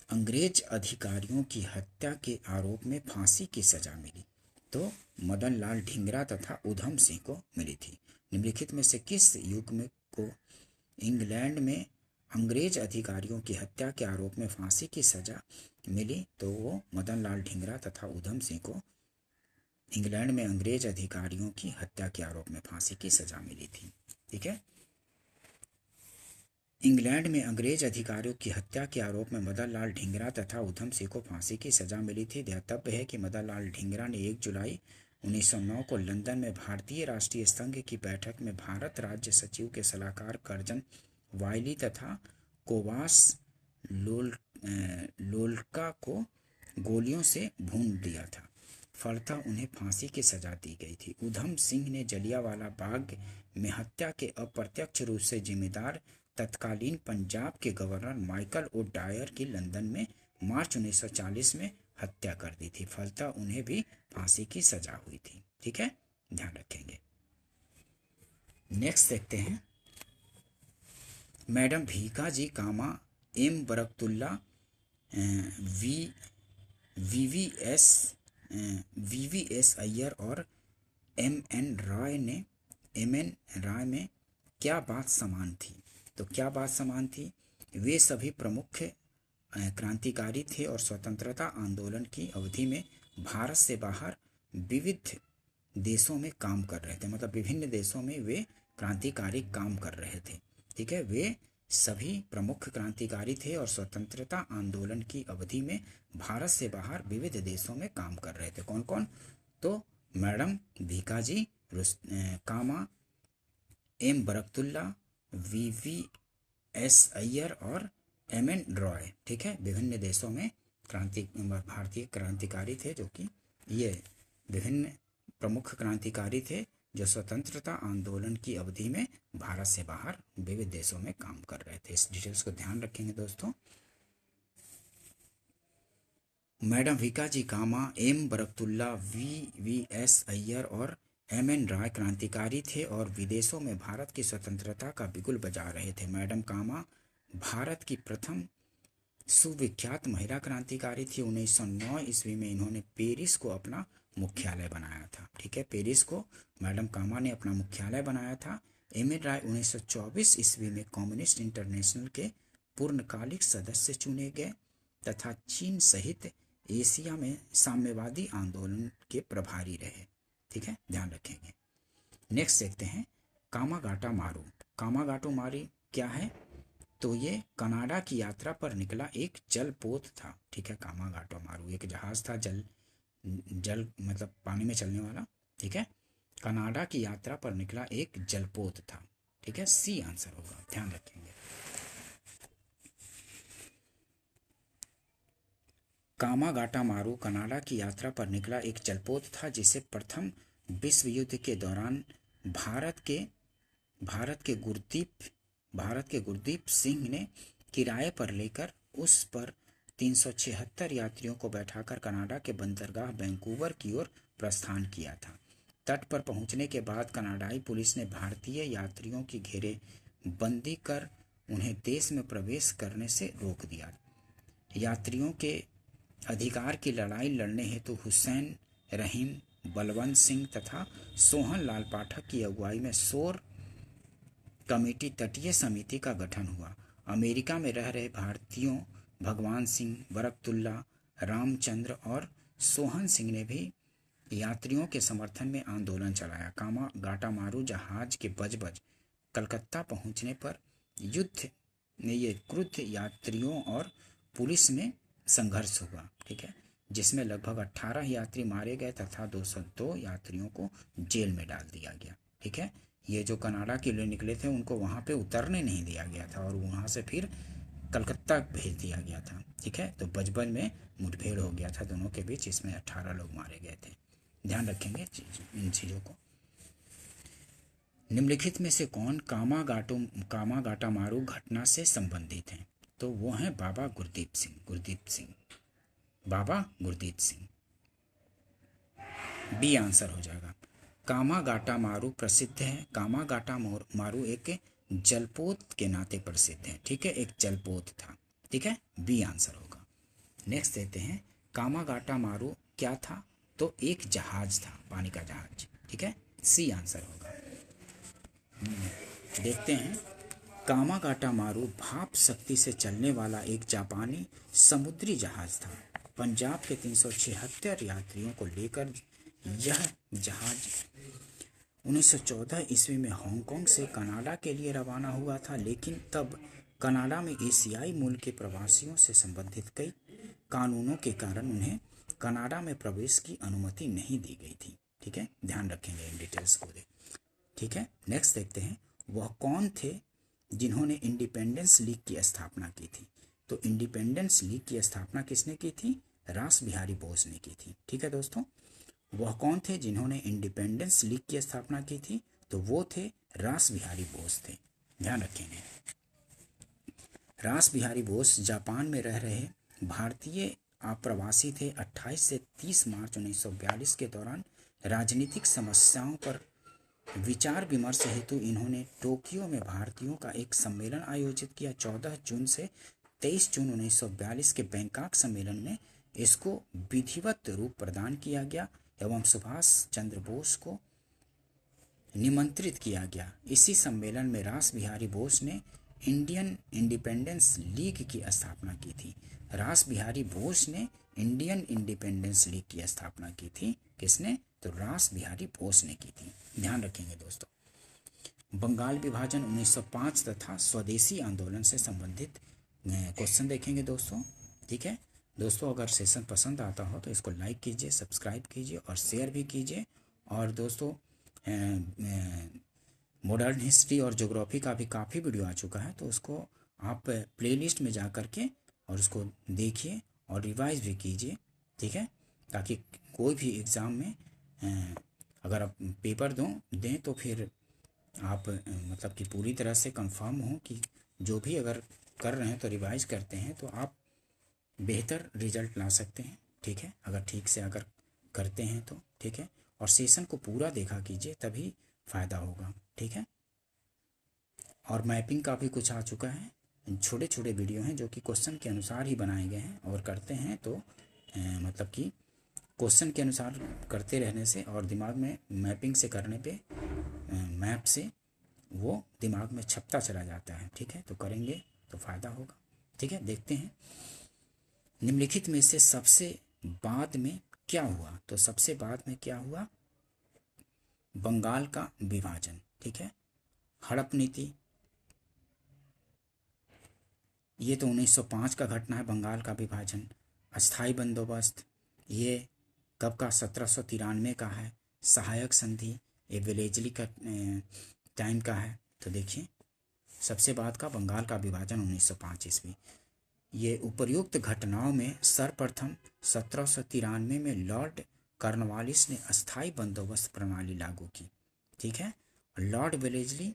अंग्रेज अधिकारियों की हत्या के आरोप में फांसी की सजा मिली? तो मदन लाल ढींगरा तथा उधम सिंह को मिली थी। निम्नलिखित में से किस युग्म को इंग्लैंड में अंग्रेज अधिकारियों की हत्या के आरोप में फांसी की सजा मिली? तो वो मदन लाल ढींगरा तथा उधम सिंह को इंग्लैंड में अंग्रेज अधिकारियों की हत्या के आरोप में फांसी की सजा मिली थी। ठीक है, इंग्लैंड में अंग्रेज अधिकारियों की हत्या के आरोप में मदन लाल ढींगरा तथा उधम सिंह को फांसी की सजा मिली थी। ध्यातव्य है कि मदन लाल ढींगरा ने 1 जुलाई 1909 को लंदन में भारतीय राष्ट्रीय संघ की बैठक में भारत राज्य सचिव के सलाहकार कर्जन वाइली तथा कोवास लोल्का को गोलियों से भून दिया था, फलतः उन्हें फांसी की सजा दी गई थी। उधम सिंह ने जलियांवाला बाग में हत्या के अप्रत्यक्ष रूप से जिम्मेदार तत्कालीन पंजाब के गवर्नर माइकल ओ डायर की लंदन में मार्च 1940 में हत्या कर दी थी, फलतः उन्हें भी फांसी की सजा हुई थी। ठीक है, ध्यान रखेंगे। नेक्स्ट देखते हैं। मैडम भीकाजी कामा एम बरकतुल्ला वीवीएस अय्यर और एमएन राय में क्या बात समान थी? तो क्या बात समान थी? वे सभी प्रमुख क्रांतिकारी थे और स्वतंत्रता आंदोलन की अवधि में भारत से बाहर विविध देशों में काम कर रहे थे, मतलब विभिन्न देशों में वे क्रांतिकारी काम कर रहे थे। ठीक है, वे सभी प्रमुख क्रांतिकारी थे और स्वतंत्रता आंदोलन की अवधि में भारत से बाहर विविध देशों में काम कर रहे थे। कौन कौन? तो मैडम भीकाजी कामा, एम बरकतुल्ला, वीवीएस अय्यर और एमएन रॉय। ठीक है, विभिन्न देशों में भारतीय क्रांतिकारी थे, जो कि ये विभिन्न प्रमुख क्रांतिकारी थे जो स्वतंत्रता आंदोलन की अवधि में भारत से बाहर विविध देशों में काम कर रहे थे। इस डिटेल्स को ध्यान रखेंगे दोस्तों। मैडम भीकाजी कामा, एम बरकतुल्ला, वीवीएस अय्यर और एमएन रॉय क्रांतिकारी थे और विदेशों में भारत की स्वतंत्रता का बिगुल बजा रहे थे। मैडम कामा भारत की प्रथम सुविख्यात महिला क्रांतिकारी थी। 1909 ईस्वी में इन्होंने पेरिस को अपना मुख्यालय बनाया था। ठीक है, पेरिस को मैडम कामा ने अपना मुख्यालय बनाया था। एमएन रॉय 1924 ईस्वी में कम्युनिस्ट इंटरनेशनल के पूर्णकालिक सदस्य चुने गए तथा चीन सहित एशिया में साम्यवादी आंदोलन के प्रभारी रहे। ठीक है, ध्यान रखेंगे। नेक्स्ट देखते हैं कामागाटा मारू। कामागाटो मारू क्या है? तो ये कनाडा की यात्रा पर निकला एक जलपोत था। ठीक है, कामागाटो मारू एक जहाज था, जल मतलब पानी में चलने वाला। ठीक है, कनाडा की यात्रा पर निकला एक जलपोत था। ठीक है, सी आंसर होगा, ध्यान रखेंगे। कामागाटामारू कनाडा की यात्रा पर निकला एक जलपोत था जिसे प्रथम विश्व युद्ध के दौरान भारत के भारत के गुरदीप भारत के गुरदीप सिंह ने किराए पर लेकर उस पर 376 यात्रियों को बैठाकर कनाडा के बंदरगाह वैंकूवर की ओर प्रस्थान किया था। तट पर पहुंचने के बाद कनाडाई पुलिस ने भारतीय यात्रियों की घेरेबंदी कर उन्हें देश में प्रवेश करने से रोक दिया। यात्रियों के अधिकार की लड़ाई लड़ने हेतु हुसैन रहीम, बलवंत सिंह तथा सोहन लाल पाठक की अगुवाई में शोर कमेटी तटीय समिति का गठन हुआ। अमेरिका में रह रहे भारतीयों भगवान सिंह, बरकतुल्ला, रामचंद्र और सोहन सिंह ने भी यात्रियों के समर्थन में आंदोलन चलाया। कामागाटामारू जहाज के बज कलकत्ता पहुंचने पर युद्ध में ये क्रुद्ध यात्रियों और पुलिस में संघर्ष हुआ। ठीक है, जिसमें लगभग 18 यात्री मारे गए तथा 202 यात्रियों को जेल में डाल दिया गया। ठीक है, ये जो कनाडा के लिए निकले थे उनको वहाँ पे उतरने नहीं दिया गया था और वहाँ से फिर कलकत्ता भेज दिया गया था। ठीक है, तो बजबन में मुठभेड़ हो गया था दोनों के बीच, इसमें 18 लोग मारे गए थे। ध्यान रखेंगे इन चीज़ों को। निम्नलिखित में से कौन कामागाटामारू घटना से संबंधित हैं? तो वो हैं बाबा गुरदीप सिंह, बाबा गुरदीप सिंह। बी आंसर हो जाएगा। कामागाटामारू प्रसिद्ध है। कामागाटामारू एक जलपोत के नाते प्रसिद्ध है। ठीक है, एक जलपोत था। ठीक है, बी आंसर होगा। नेक्स्ट देते हैं, कामागाटामारू क्या था? तो एक जहाज था, पानी का जहाज। ठीक है, सी आंसर होगा। देखते हैं, कामागाटामारू भाप शक्ति से चलने वाला एक जापानी समुद्री जहाज था। पंजाब के 376 यात्रियों को लेकर यह जहाज 1914 ईस्वी में हांगकांग से कनाडा के लिए रवाना हुआ था, लेकिन तब कनाडा में एशियाई मूल के प्रवासियों से संबंधित कई कानूनों के कारण उन्हें कनाडा में प्रवेश की अनुमति नहीं दी गई थी। ठीक है, ध्यान रखेंगे इन डिटेल्स को। ठीक है, नेक्स्ट देखते हैं, वह कौन थे जिन्होंने इंडिपेंडेंस लीग की स्थापना की थी? तो इंडिपेंडेंस लीग की स्थापना किसने की थी? रास बिहारी बोस ने की थी। ठीक है दोस्तों, वह कौन थे जिन्होंने इंडिपेंडेंस लीग की स्थापना की थी? तो वो थे रास बिहारी बोस थे। ध्यान रखेंगे, रास बिहारी बोस जापान में रह रहे भारतीय आप्रवासी थे। 28 से 30 मार्च 1942 के दौरान राजनीतिक समस्याओं पर विचार विमर्श हेतु इन्होंने टोक्यो में भारतीयों का एक सम्मेलन आयोजित किया। 14 जून से 23 जून 1942 के बैंकॉक सम्मेलन में इसको विधिवत रूप प्रदान किया गया एवं सुभाष चंद्र बोस को निमंत्रित किया गया। इसी सम्मेलन में रास बिहारी बोस ने इंडियन इंडिपेंडेंस लीग की स्थापना की थी। रास बिहारी बोस ने इंडियन इंडिपेंडेंस लीग की स्थापना की थी। किसने? तो रास बिहारी बोस ने की थी। ध्यान रखेंगे दोस्तों। बंगाल विभाजन 1905 तथा स्वदेशी आंदोलन से संबंधित क्वेश्चन देखेंगे दोस्तों। ठीक है दोस्तों, अगर सेशन पसंद आता हो तो इसको लाइक कीजिए, सब्सक्राइब कीजिए और शेयर भी कीजिए। और दोस्तों, मॉडर्न हिस्ट्री और ज्योग्राफी का भी काफ़ी वीडियो आ चुका है, तो उसको आप प्लेलिस्ट में जा कर के और उसको देखिए और रिवाइज भी कीजिए। ठीक है, ताकि कोई भी एग्ज़ाम में अगर आप पेपर दें तो फिर आप मतलब कि पूरी तरह से कंफर्म हो कि जो भी अगर कर रहे हैं तो रिवाइज करते हैं तो आप बेहतर रिजल्ट ला सकते हैं। ठीक है, अगर ठीक से अगर करते हैं तो। ठीक है, और सेशन को पूरा देखा कीजिए, तभी फ़ायदा होगा। ठीक है, और मैपिंग का भी कुछ आ चुका है। छोटे छोटे वीडियो हैं जो कि क्वेश्चन के अनुसार ही बनाए गए हैं, और करते हैं तो मतलब कि क्वेश्चन के अनुसार करते रहने से और दिमाग में मैपिंग से करने पे मैप से वो दिमाग में छपता चला जाता है। ठीक है, तो करेंगे तो फ़ायदा होगा। ठीक है, देखते हैं, निम्नलिखित में से सबसे बाद में क्या हुआ? तो सबसे बाद में क्या हुआ? बंगाल का विभाजन। ठीक है, हड़प नीति, ये तो 1905 का घटना है, बंगाल का विभाजन। अस्थाई बंदोबस्त, ये कब का? 1793 का है। सहायक संधि, ये विलेजली का टाइम का है। तो देखिए सबसे बाद का बंगाल का विभाजन 1905 ईस्वी। ये उपर्युक्त घटनाओं में सर्वप्रथम 1793 में लॉर्ड कॉर्नवालिस ने अस्थायी बंदोबस्त प्रणाली लागू की। ठीक है। लॉर्ड वेलेस्ली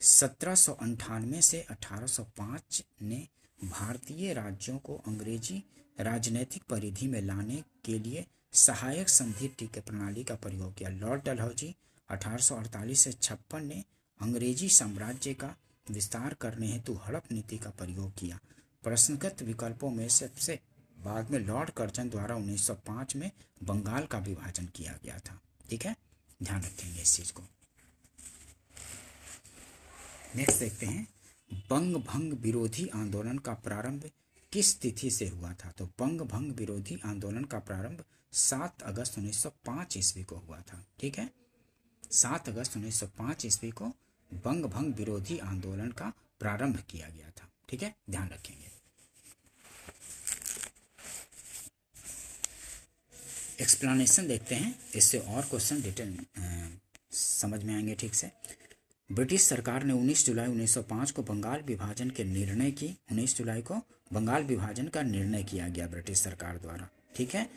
1798 से 1805 ने भारतीय राज्यों को अंग्रेजी राजनीतिक परिधि में लाने के लिए सहायक संधि टीके प्रणाली का प्रयोग किया। लॉर्ड डलहौजी 1848 से 56 ने अंग्रेजी साम्राज्य का विस्तार करने हेतु हड़प नीति का प्रयोग किया। प्रश्नगत विकल्पों में सबसे बाद में लॉर्ड कर्जन द्वारा 1905 में बंगाल का विभाजन किया गया था। ठीक है, ध्यान रखेंगे इस चीज को। नेक्स्ट देखते हैं, बंग भंग विरोधी आंदोलन का प्रारंभ किस तिथि से हुआ था? तो बंग भंग विरोधी आंदोलन का प्रारंभ 7 अगस्त 1905 ईस्वी को हुआ था। ठीक है, 7 अगस्त 1905 ईस्वी को बंग भंग विरोधी आंदोलन का प्रारंभ किया गया था। ठीक है, ध्यान रखेंगे। एक्सप्लेनेशन देखते हैं, इससे और क्वेश्चन डिटेल समझ में आएंगे ठीक से। ब्रिटिश सरकार ने 19 जुलाई 1905 को बंगाल विभाजन के निर्णय की 19 जुलाई को बंगाल विभाजन का निर्णय किया गया ब्रिटिश सरकार द्वारा। ठीक है,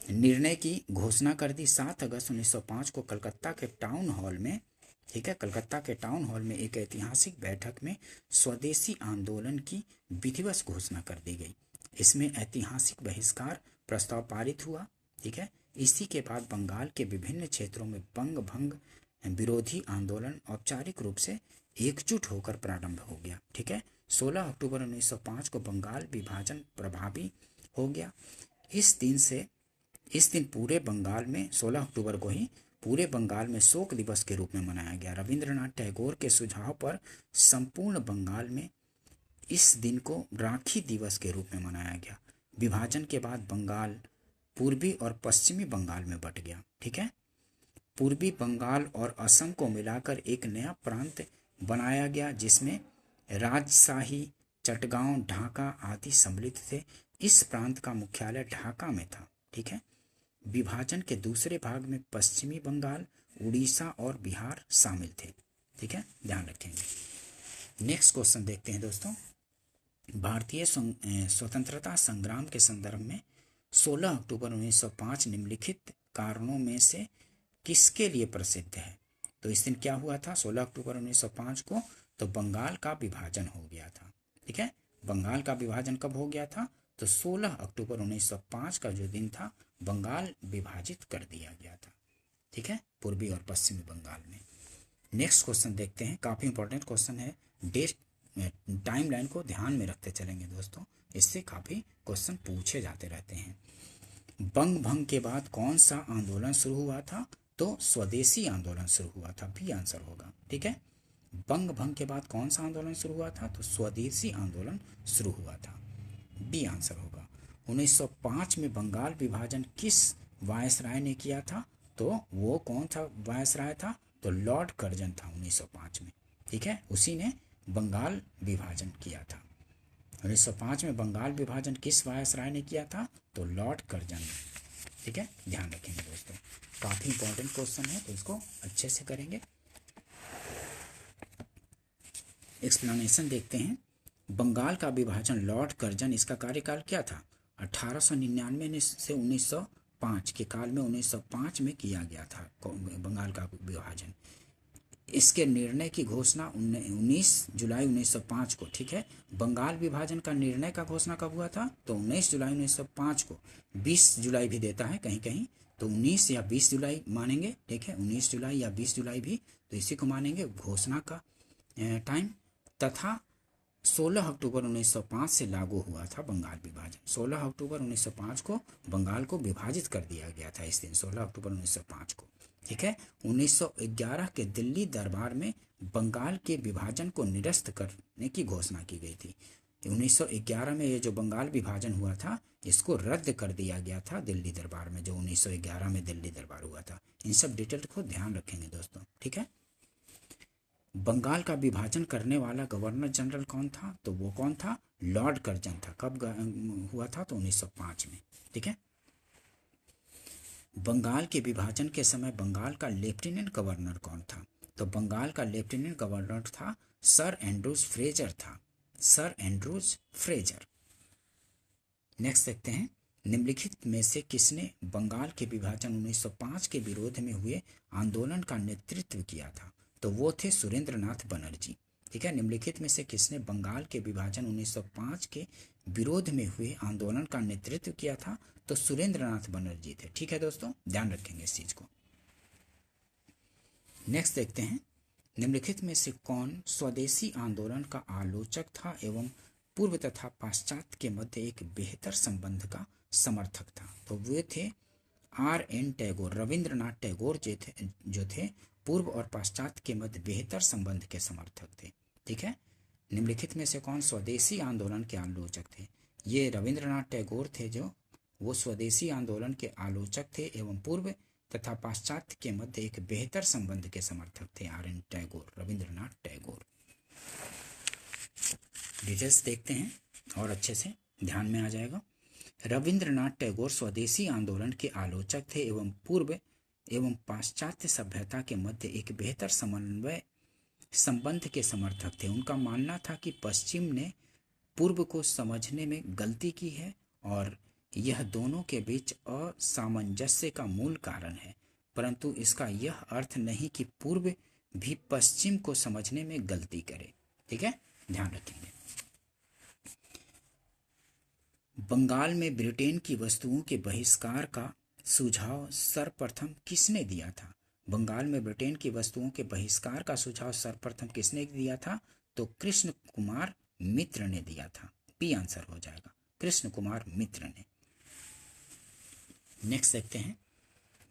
निर्णय की घोषणा कर दी 7 अगस्त 1905 को कलकत्ता के टाउन हॉल में। ठीक है, कलकत्ता के टाउन हॉल में एक ऐतिहासिक बैठक में स्वदेशी आंदोलन की विधिवत घोषणा कर दी गई। इसमें ऐतिहासिक बहिष्कार प्रस्ताव पारित हुआ। ठीक है, इसी के बाद बंगाल के विभिन्न क्षेत्रों में बंग भंग विरोधी आंदोलन औपचारिक रूप से एकजुट होकर प्रारंभ हो गया। ठीक है, 16 अक्टूबर 1905 को बंगाल विभाजन प्रभावी हो गया। इस दिन पूरे बंगाल में 16 अक्टूबर को ही पूरे बंगाल में शोक दिवस के रूप में मनाया गया। रविंद्रनाथ टैगोर के सुझाव पर संपूर्ण बंगाल में इस दिन को राखी दिवस के रूप में मनाया गया। विभाजन के बाद बंगाल पूर्वी और पश्चिमी बंगाल में बंट गया। ठीक है, पूर्वी बंगाल और असम को मिलाकर एक नया प्रांत बनाया गया जिसमें राजशाही, चटगांव, ढाका आदि सम्मिलित थे। इस प्रांत का मुख्यालय ढाका में था। ठीक है, विभाजन के दूसरे भाग में पश्चिमी बंगाल, उड़ीसा और बिहार शामिल थे। ठीक है, ध्यान रखेंगे। नेक्स्ट क्वेश्चन देखते हैं दोस्तों, भारतीय स्वतंत्रता संग्राम के संदर्भ में 16 अक्टूबर 1905 निम्नलिखित कारणों में से किसके लिए प्रसिद्ध है? तो इस दिन क्या हुआ था 16 अक्टूबर 1905 को? तो बंगाल का विभाजन हो गया था। ठीक है, बंगाल का विभाजन कब हो गया था? तो 16 अक्टूबर 1905 का जो दिन था बंगाल विभाजित कर दिया गया था। ठीक है, पूर्वी और पश्चिमी बंगाल में। नेक्स्ट क्वेश्चन देखते हैं, काफी इंपॉर्टेंट क्वेश्चन है। डेट टाइमलाइन को ध्यान में रखते चलेंगे दोस्तों, इससे काफी क्वेश्चन पूछे जाते रहते हैं। बंग भंग के बाद कौन सा आंदोलन शुरू हुआ था? तो स्वदेशी आंदोलन शुरू हुआ था। बी आंसर होगा। ठीक है, बंग भंग के बाद कौन सा आंदोलन शुरू हुआ था? तो स्वदेशी आंदोलन शुरू हुआ था। बी आंसर होगा। 1905 में बंगाल विभाजन किस वायसराय ने किया था? तो वो कौन था वायसराय था? तो लॉर्ड कर्जन था 1905 में। ठीक है, उसी ने बंगाल विभाजन किया था। 1905 में बंगाल विभाजन किस वायसराय ने किया था? तो लॉर्ड कर्जन ने। ठीक है, ध्यान रखेंगे दोस्तों, काफी इंपॉर्टेंट क्वेश्चन है तो इसको अच्छे से करेंगे। एक्सप्लेनेशन देखते हैं, बंगाल का विभाजन लॉर्ड कर्जन, इसका कार्यकाल क्या था? 1899 से 1905 के काल में 1905 में किया गया था बंगाल का विभाजन। इसके निर्णय की घोषणा 19 जुलाई 1905 को। ठीक है, बंगाल विभाजन का निर्णय का घोषणा कब हुआ था? तो 19 जुलाई 1905 को। 20 जुलाई भी देता है कहीं कहीं, तो 19 या 20 जुलाई मानेंगे। ठीक है, 19 जुलाई या 20 जुलाई भी, तो इसी को मानेंगे घोषणा का टाइम। तथा 16 अक्टूबर 1905 से लागू हुआ था बंगाल विभाजन। 16 अक्टूबर 1905 को बंगाल को विभाजित कर दिया गया था इस दिन, 16 अक्टूबर 1905 को। ठीक है, 1911 के दिल्ली दरबार में बंगाल के विभाजन को निरस्त करने की घोषणा की गई थी। 1911 में ये जो बंगाल विभाजन हुआ था इसको रद्द कर दिया गया था दिल्ली दरबार में, जो 1911 में दिल्ली दरबार हुआ था। इन सब डिटेल को ध्यान रखेंगे दोस्तों। ठीक है, बंगाल का विभाजन करने वाला गवर्नर जनरल कौन था? तो वो कौन था? लॉर्ड कर्जन था। कब हुआ था? तो 1905 में। ठीक है, बंगाल के विभाजन के समय बंगाल का लेफ्टिनेंट गवर्नर कौन था? तो बंगाल का लेफ्टिनेंट गवर्नर था सर एंड्रूज फ्रेजर था, सर एंड्रूज फ्रेजर। नेक्स्ट देखते हैं, निम्नलिखित में से किसने बंगाल के विभाजन 1905 के विरोध में हुए आंदोलन का नेतृत्व किया था? तो वो थे सुरेंद्र नाथ बनर्जी। ठीक है, निम्नलिखित में से किसने बंगाल के विभाजन 1905 के विरोध में हुए आंदोलन का नेतृत्व किया था? तो सुरेंद्र नाथ बनर्जी थे। ठीक है दोस्तों, ध्यान रखेंगे इस चीज को। नेक्स्ट देखते हैं, निम्नलिखित में से कौन स्वदेशी आंदोलन का आलोचक था एवं पूर्व तथा पाश्चात्य के मध्य एक बेहतर संबंध का समर्थक था? तो वे थे R.N. टैगोर, रविंद्रनाथ टैगोर जो थे पूर्व और पाश्चात्य के मध्य बेहतर संबंध के समर्थक थे। ठीक है, निम्नलिखित में से कौन स्वदेशी आंदोलन के आलोचक थे? ये रविंद्रनाथ टैगोर थे, जो वो स्वदेशी आंदोलन के आलोचक थे एवं पूर्व तथा पाश्चात्य के मध्य एक बेहतर संबंध के समर्थक थे। R.N. टैगोर, रविंद्रनाथ टैगोर। डिटेल्स देखते हैं और अच्छे से ध्यान में आ जाएगा। रविंद्रनाथ टैगोर स्वदेशी आंदोलन के आलोचक थे एवं पूर्व एवं पाश्चात्य सभ्यता के मध्य एक बेहतर समन्वय संबंध के समर्थक थे। उनका मानना था कि पश्चिम ने पूर्व को समझने में गलती की है और यह दोनों के बीच असामंजस्य का मूल कारण है, परंतु इसका यह अर्थ नहीं कि पूर्व भी पश्चिम को समझने में गलती करे। ठीक है, ध्यान रखेंगे। बंगाल में ब्रिटेन की वस्तुओं के बहिष्कार का सुझाव सर्वप्रथम किसने दिया था? बंगाल में ब्रिटेन की वस्तुओं के बहिष्कार का सुझाव सर्वप्रथम किसने दिया था? तो कृष्ण कुमार मित्र ने दिया था। बी आंसर हो जाएगा, कृष्ण कुमार मित्र ने। नेक्स्ट देखते हैं,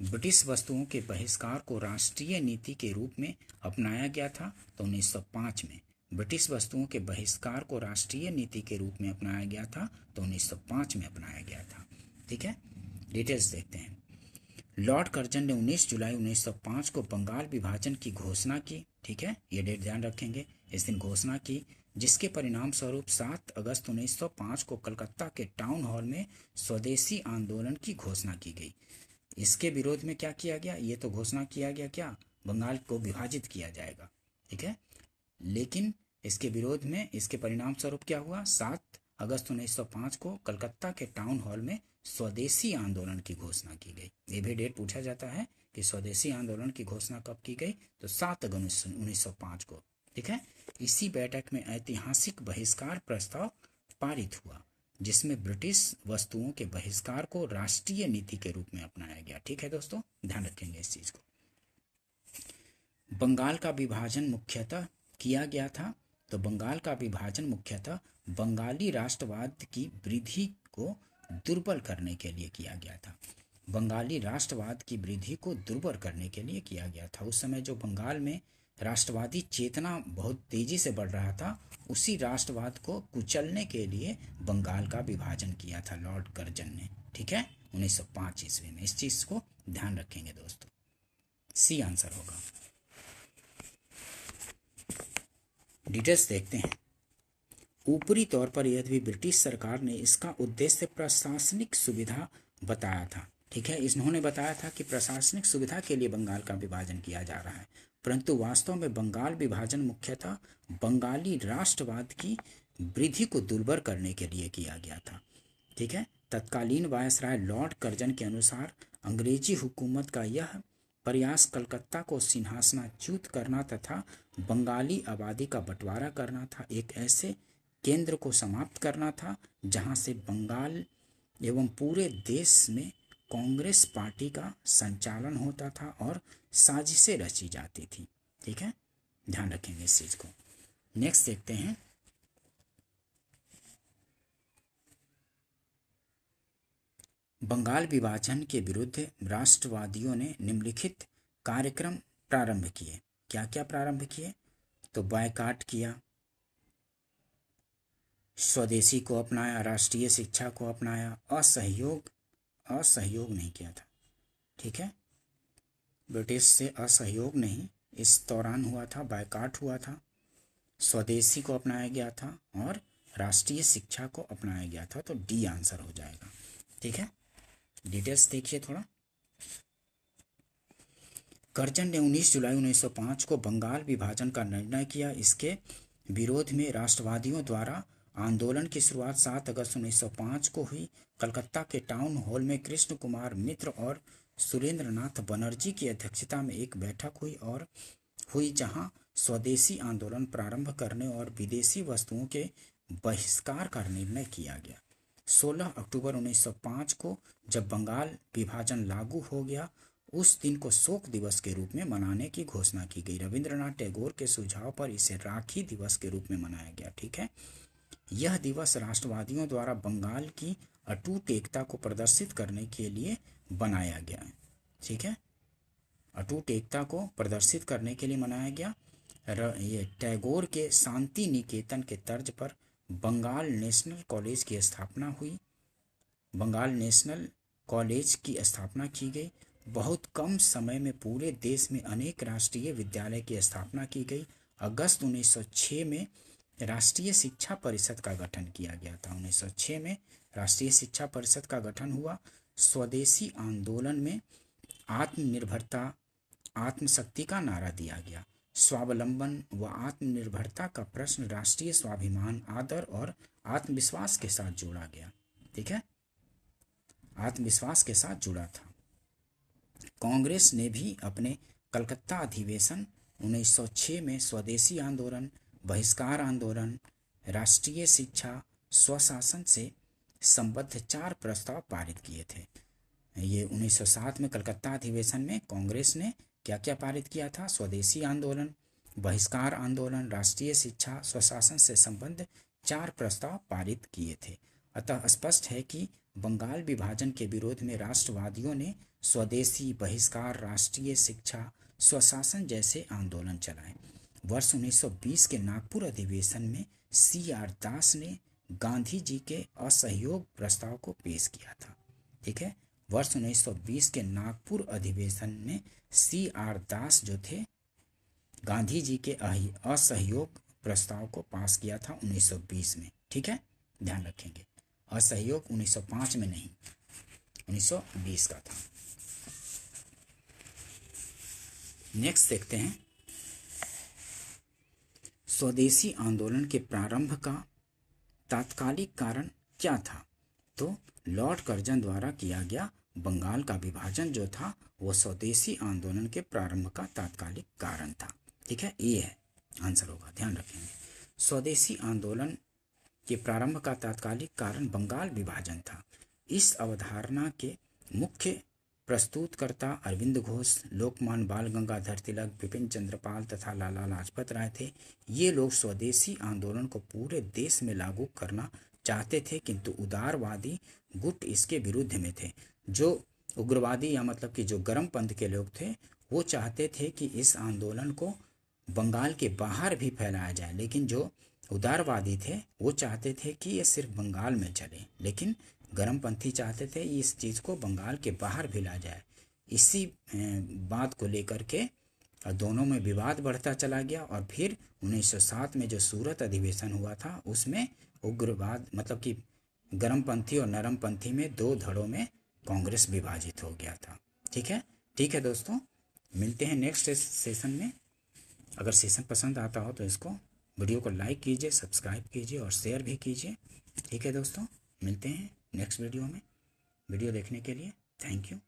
ब्रिटिश वस्तुओं के बहिष्कार को राष्ट्रीय नीति के रूप में अपनाया गया था। तो 1905 में ब्रिटिश वस्तुओं के बहिष्कार को राष्ट्रीय नीति के रूप में अपनाया गया था। तो 1905 में अपनाया गया था। ठीक है, डिटेल्स देखते हैं। लॉर्ड कर्जन ने 19 जुलाई 1905 को बंगाल विभाजन की घोषणा की। ठीक है, ये डेट ध्यान रखेंगे, इस दिन घोषणा की, जिसके परिणाम स्वरूप 7 अगस्त 1905 को कलकत्ता के टाउन हॉल में स्वदेशी आंदोलन की घोषणा की गई। इसके विरोध में क्या किया गया? ये तो घोषणा किया गया क्या, बंगाल को विभाजित किया जाएगा। ठीक है, लेकिन इसके विरोध में इसके परिणाम स्वरूप क्या हुआ? 7 अगस्त 1905 को कलकत्ता के टाउन हॉल में स्वदेशी आंदोलन की घोषणा की गई। ये भी डेट पूछा जाता है कि स्वदेशी आंदोलन की घोषणा कब की गई? तो 7 अगस्त 1905 को। ठीक है, इसी बैठक में ऐतिहासिक बहिष्कार प्रस्ताव पारित हुआ, जिसमें ब्रिटिश वस्तुओं के बहिष्कार को राष्ट्रीय नीति के रूप में अपनाया गया। ठीक है दोस्तों, ध्यान रखेंगे इस चीज को। बंगाल का विभाजन मुख्यतः किया गया था। तो बंगाल का विभाजन मुख्यतः बंगाली राष्ट्रवाद की वृद्धि को दुर्बल करने के लिए किया गया था। बंगाली राष्ट्रवाद की वृद्धि को दुर्बल करने के लिए किया गया था। उस समय जो बंगाल में राष्ट्रवादी चेतना बहुत तेजी से बढ़ रहा था, उसी राष्ट्रवाद को कुचलने के लिए बंगाल का विभाजन किया था लॉर्ड कर्जन ने। ठीक है, 1905 ईस्वी में। इस चीज को ध्यान रखेंगे दोस्तों, सी आंसर होगा। डिटेल्स देखते हैं। ऊपरी तौर पर यदि ब्रिटिश सरकार ने इसका उद्देश्य प्रशासनिक सुविधा बताया था। ठीक है, इन्होंने बताया था कि प्रशासनिक सुविधा के लिए बंगाल का विभाजन किया जा रहा है, परंतु वास्तव में बंगाल विभाजन मुख्यतः बंगाली राष्ट्रवाद की वृद्धि को दुर्बल करने के लिए किया गया था। ठीक है, तत्कालीन वायसराय लॉर्ड कर्जन के अनुसार अंग्रेजी हुकूमत का यह प्रयास कलकत्ता को सिंहासनाच्युत करना तथा बंगाली आबादी का बंटवारा करना था, एक ऐसे केंद्र को समाप्त करना था जहां से बंगाल एवं पूरे देश में कांग्रेस पार्टी का संचालन होता था और साजिशें रची जाती थी। ठीक है, ध्यान रखेंगे इस चीज को। नेक्स्ट देखते हैं, बंगाल विभाजन के विरुद्ध राष्ट्रवादियों ने निम्नलिखित कार्यक्रम प्रारंभ किए। क्या क्या प्रारंभ किए? तो बायकॉट किया, स्वदेशी को अपनाया, राष्ट्रीय शिक्षा को अपनाया, असहयोग नहीं किया था। ठीक है, ब्रिटिश से असहयोग नहीं इस दौरान हुआ था, बायकॉट हुआ था, स्वदेशी को अपनाया गया था और राष्ट्रीय शिक्षा को अपनाया गया था। तो डी आंसर हो जाएगा। ठीक है, डिटेल्स देखिए थोड़ा। कर्जन ने 19 जुलाई 1905 को बंगाल विभाजन का निर्णय किया। इसके विरोध में राष्ट्रवादियों द्वारा आंदोलन की शुरुआत 7 अगस्त 1905 को हुई। कलकत्ता के टाउन हॉल में कृष्ण कुमार मित्र और सुरेंद्रनाथ बनर्जी की अध्यक्षता में एक बैठक हुई जहां स्वदेशी आंदोलन प्रारंभ करने और विदेशी वस्तुओं के बहिष्कार का निर्णय किया गया। 16 अक्टूबर 1905 को जब बंगाल विभाजन लागू हो गया, उस दिन को शोक दिवस के रूप में मनाने की घोषणा की गई। रविंद्रनाथ टैगोर के सुझाव पर इसे राखी दिवस के रूप में मनाया गया। ठीक है, यह दिवस राष्ट्रवादियों द्वारा बंगाल की अटूट एकता को प्रदर्शित करने के लिए बनाया गया है। ठीक है, अटूट एकता को प्रदर्शित करने के लिए मनाया गया। ये टैगोर के शांति निकेतन के तर्ज पर बंगाल नेशनल कॉलेज की स्थापना हुई। बंगाल नेशनल कॉलेज की स्थापना की गई। बहुत कम समय में पूरे देश में अनेक राष्ट्रीय विद्यालय की स्थापना की गई। अगस्त 1906 में राष्ट्रीय शिक्षा परिषद का गठन किया गया था। 1906 में राष्ट्रीय शिक्षा परिषद का गठन हुआ। स्वदेशी आंदोलन में आत्मनिर्भरता, आत्मशक्ति का नारा दिया गया। स्वावलंबन व आत्मनिर्भरता का प्रश्न राष्ट्रीय स्वाभिमान, आदर और आत्मविश्वास के साथ जोड़ा गया। ठीक है, आत्मविश्वास के साथ जुड़ा था। कांग्रेस ने भी अपने कलकत्ता अधिवेशन 1906 में स्वदेशी आंदोलन, बहिष्कार आंदोलन, राष्ट्रीय शिक्षा, स्वशासन से संबद्ध 4 प्रस्ताव पारित किए थे। ये 1907 में कलकत्ता अधिवेशन में कांग्रेस ने क्या क्या पारित किया था? स्वदेशी आंदोलन, बहिष्कार आंदोलन, राष्ट्रीय शिक्षा, स्वशासन से संबद्ध 4 प्रस्ताव पारित किए थे। अतः स्पष्ट है कि बंगाल विभाजन के विरोध में राष्ट्रवादियों ने स्वदेशी, बहिष्कार, राष्ट्रीय शिक्षा, स्वशासन जैसे आंदोलन चलाए। वर्ष 1920 के नागपुर अधिवेशन में CR दास ने गांधी जी के असहयोग प्रस्ताव को पेश किया था। ठीक है, वर्ष 1920 के नागपुर अधिवेशन में CR दास जो थे गांधी जी के असहयोग प्रस्ताव को पास किया था 1920 में। ठीक है, ध्यान रखेंगे, असहयोग 1905 में नहीं, 1920 का था। नेक्स्ट देखते हैं, स्वदेशी आंदोलन के प्रारंभ का तात्कालिक कारण क्या था? तो लॉर्ड कर्जन द्वारा किया गया बंगाल का विभाजन जो था वो स्वदेशी आंदोलन के प्रारंभ का तात्कालिक कारण था। ठीक है, ये है आंसर होगा, ध्यान रखेंगे। स्वदेशी आंदोलन के प्रारंभ का तात्कालिक कारण बंगाल विभाजन था। इस अवधारणा के मुख्य प्रस्तुतकर्ता अरविंद घोष, लोकमान्य बाल गंगाधर तिलक, बिपिन चंद्र पाल तथा लाला लाजपत राय थे। ये लोग स्वदेशी आंदोलन को पूरे देश में लागू करना चाहते थे, किंतु उदारवादी गुट इसके विरुद्ध में थे। जो उग्रवादी या मतलब कि जो गर्म पंथ के लोग थे वो चाहते थे कि इस आंदोलन को बंगाल के बाहर भी फैलाया जाए, लेकिन जो उदारवादी थे वो चाहते थे कि ये सिर्फ बंगाल में चले, लेकिन गर्मपंथी चाहते थे इस चीज़ को बंगाल के बाहर भी ला जाए। इसी बात को लेकर के दोनों में विवाद बढ़ता चला गया और फिर 1907 में जो सूरत अधिवेशन हुआ था उसमें उग्रवाद मतलब कि गर्मपंथी और नरमपंथी में 2 धड़ों में कांग्रेस विभाजित हो गया था। ठीक है दोस्तों, मिलते हैं नेक्स्ट सेशन में। अगर सेशन पसंद आता हो तो इसको वीडियो को लाइक कीजिए, सब्सक्राइब कीजिए और शेयर भी कीजिए। ठीक है दोस्तों, मिलते हैं नेक्स्ट वीडियो में। वीडियो देखने के लिए थैंक यू।